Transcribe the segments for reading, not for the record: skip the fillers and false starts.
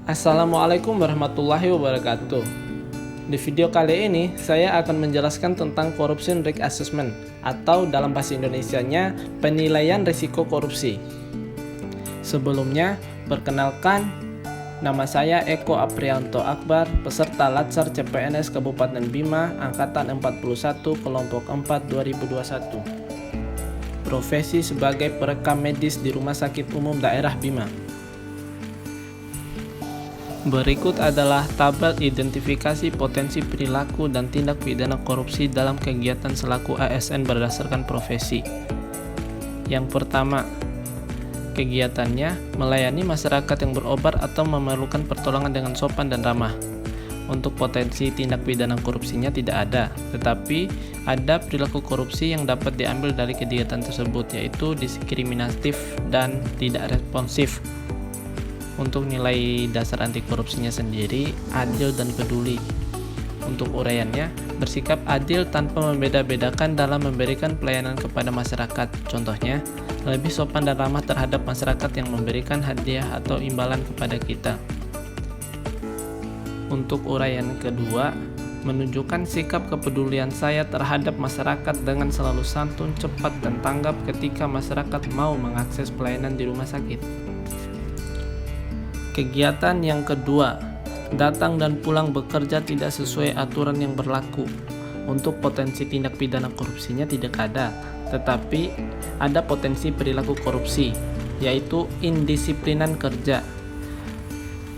Assalamualaikum warahmatullahi wabarakatuh. Di video kali ini, saya akan menjelaskan tentang Corruption Risk Assessment atau dalam bahasa Indonesianya, penilaian risiko korupsi. Sebelumnya, perkenalkan, nama saya Eko Aprianto Akbar, peserta Latsar CPNS Kabupaten Bima, Angkatan 41, Kelompok 4, 2021. Profesi sebagai perekam medis di Rumah Sakit Umum Daerah Bima. Berikut adalah tabel identifikasi potensi perilaku dan tindak pidana korupsi dalam kegiatan selaku ASN berdasarkan profesi. Yang pertama, kegiatannya melayani masyarakat yang berobat atau memerlukan pertolongan dengan sopan dan ramah. Untuk potensi tindak pidana korupsinya tidak ada, tetapi ada perilaku korupsi yang dapat diambil dari kegiatan tersebut, yaitu diskriminatif dan tidak responsif. Untuk nilai dasar anti korupsinya sendiri, adil dan peduli. Untuk uraiannya, bersikap adil tanpa membeda-bedakan dalam memberikan pelayanan kepada masyarakat. Contohnya, lebih sopan dan ramah terhadap masyarakat yang memberikan hadiah atau imbalan kepada kita. Untuk uraian kedua, menunjukkan sikap kepedulian saya terhadap masyarakat dengan selalu santun, cepat, dan tanggap ketika masyarakat mau mengakses pelayanan di rumah sakit. Kegiatan yang kedua, datang dan pulang bekerja tidak sesuai aturan yang berlaku. Untuk potensi tindak pidana korupsinya tidak ada, tetapi ada potensi perilaku korupsi, yaitu indisiplinan kerja.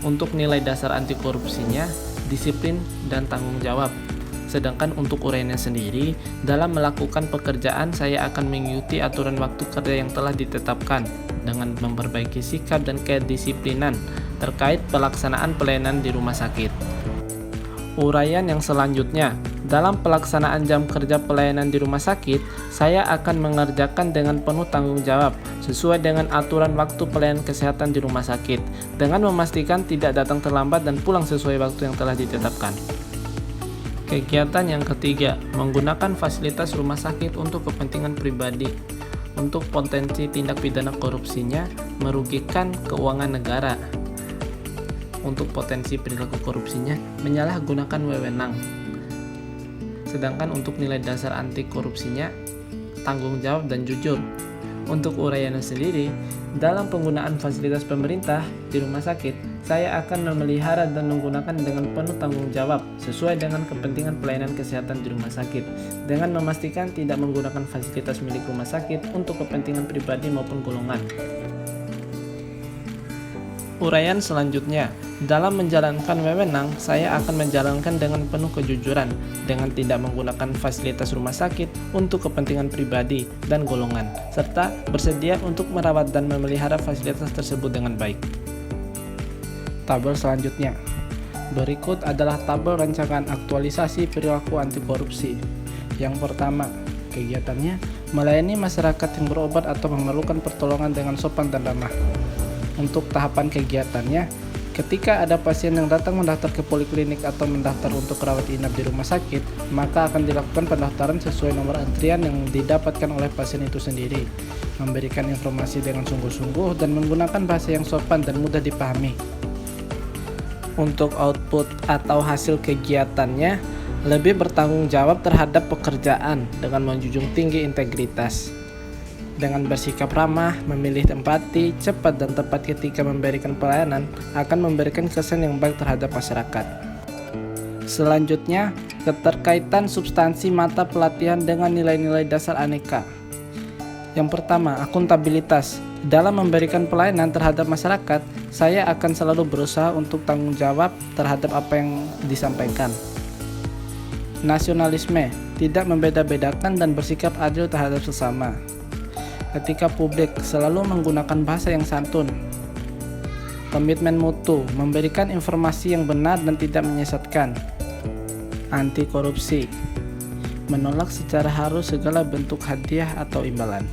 Untuk nilai dasar anti korupsinya, disiplin dan tanggung jawab. Sedangkan untuk uraiannya sendiri, dalam melakukan pekerjaan saya akan mengikuti aturan waktu kerja yang telah ditetapkan dengan memperbaiki sikap dan kedisiplinan terkait pelaksanaan pelayanan di rumah sakit. Uraian yang selanjutnya, dalam pelaksanaan jam kerja pelayanan di rumah sakit, saya akan mengerjakan dengan penuh tanggung jawab sesuai dengan aturan waktu pelayanan kesehatan di rumah sakit, dengan memastikan tidak datang terlambat dan pulang sesuai waktu yang telah ditetapkan. Kegiatan yang ketiga, menggunakan fasilitas rumah sakit untuk kepentingan pribadi. Untuk potensi tindak pidana korupsinya, merugikan keuangan negara. Untuk potensi perilaku korupsinya, menyalahgunakan wewenang. Sedangkan untuk nilai dasar anti korupsinya, tanggung jawab dan jujur. Untuk uraiannya sendiri, dalam penggunaan fasilitas pemerintah di rumah sakit, saya akan memelihara dan menggunakan dengan penuh tanggung jawab sesuai dengan kepentingan pelayanan kesehatan di rumah sakit, dengan memastikan tidak menggunakan fasilitas milik rumah sakit untuk kepentingan pribadi maupun golongan. Uraian selanjutnya, dalam menjalankan wewenang, saya akan menjalankan dengan penuh kejujuran, dengan tidak menggunakan fasilitas rumah sakit untuk kepentingan pribadi dan golongan, serta bersedia untuk merawat dan memelihara fasilitas tersebut dengan baik. Tabel selanjutnya, berikut adalah tabel rancangan aktualisasi perilaku anti korupsi. Yang pertama, kegiatannya melayani masyarakat yang berobat atau memerlukan pertolongan dengan sopan dan ramah. Untuk tahapan kegiatannya, ketika ada pasien yang datang mendaftar ke poliklinik atau mendaftar untuk rawat inap di rumah sakit, maka akan dilakukan pendaftaran sesuai nomor antrian yang didapatkan oleh pasien itu sendiri, memberikan informasi dengan sungguh-sungguh dan menggunakan bahasa yang sopan dan mudah dipahami. Untuk output atau hasil kegiatannya, lebih bertanggung jawab terhadap pekerjaan dengan menjunjung tinggi integritas. Dengan bersikap ramah, memilih empati, cepat dan tepat ketika memberikan pelayanan, akan memberikan kesan yang baik terhadap masyarakat. Selanjutnya, keterkaitan substansi mata pelatihan dengan nilai-nilai dasar aneka. Yang pertama, akuntabilitas. Dalam memberikan pelayanan terhadap masyarakat, saya akan selalu berusaha untuk tanggung jawab terhadap apa yang disampaikan. Nasionalisme, tidak membeda-bedakan dan bersikap adil terhadap sesama. Etika publik, selalu menggunakan bahasa yang santun. Komitmen mutu, memberikan informasi yang benar dan tidak menyesatkan. Anti korupsi, menolak secara halus segala bentuk hadiah atau imbalan.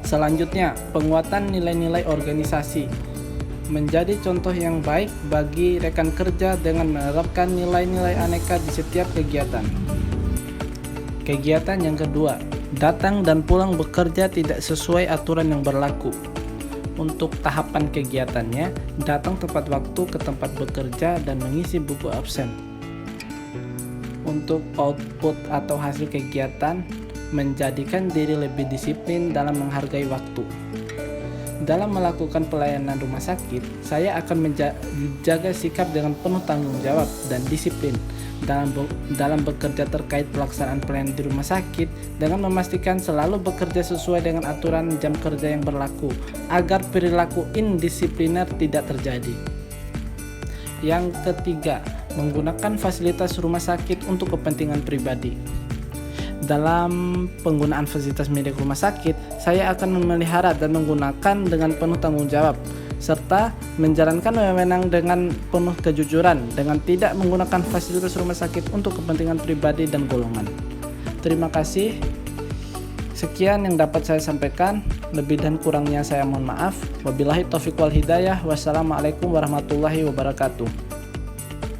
Selanjutnya, penguatan nilai-nilai organisasi. Menjadi contoh yang baik bagi rekan kerja dengan menerapkan nilai-nilai aneka di setiap kegiatan. Kegiatan yang kedua, datang dan pulang bekerja tidak sesuai aturan yang berlaku. Untuk tahapan kegiatannya, datang tepat waktu ke tempat bekerja dan mengisi buku absen. Untuk output atau hasil kegiatan, menjadikan diri lebih disiplin dalam menghargai waktu. Dalam melakukan pelayanan rumah sakit, saya akan menjaga sikap dengan penuh tanggung jawab dan disiplin dalam bekerja terkait pelaksanaan pelayanan di rumah sakit, dengan memastikan selalu bekerja sesuai dengan aturan jam kerja yang berlaku agar perilaku indisipliner tidak terjadi. Yang ketiga, menggunakan fasilitas rumah sakit untuk kepentingan pribadi. Dalam penggunaan fasilitas milik rumah sakit, saya akan memelihara dan menggunakan dengan penuh tanggung jawab, serta menjalankan wewenang dengan penuh kejujuran dengan tidak menggunakan fasilitas rumah sakit untuk kepentingan pribadi dan golongan. Terima kasih. Sekian yang dapat saya sampaikan. Lebih dan kurangnya saya mohon maaf. Wabillahi taufiq wal hidayah. Wassalamualaikum warahmatullahi wabarakatuh.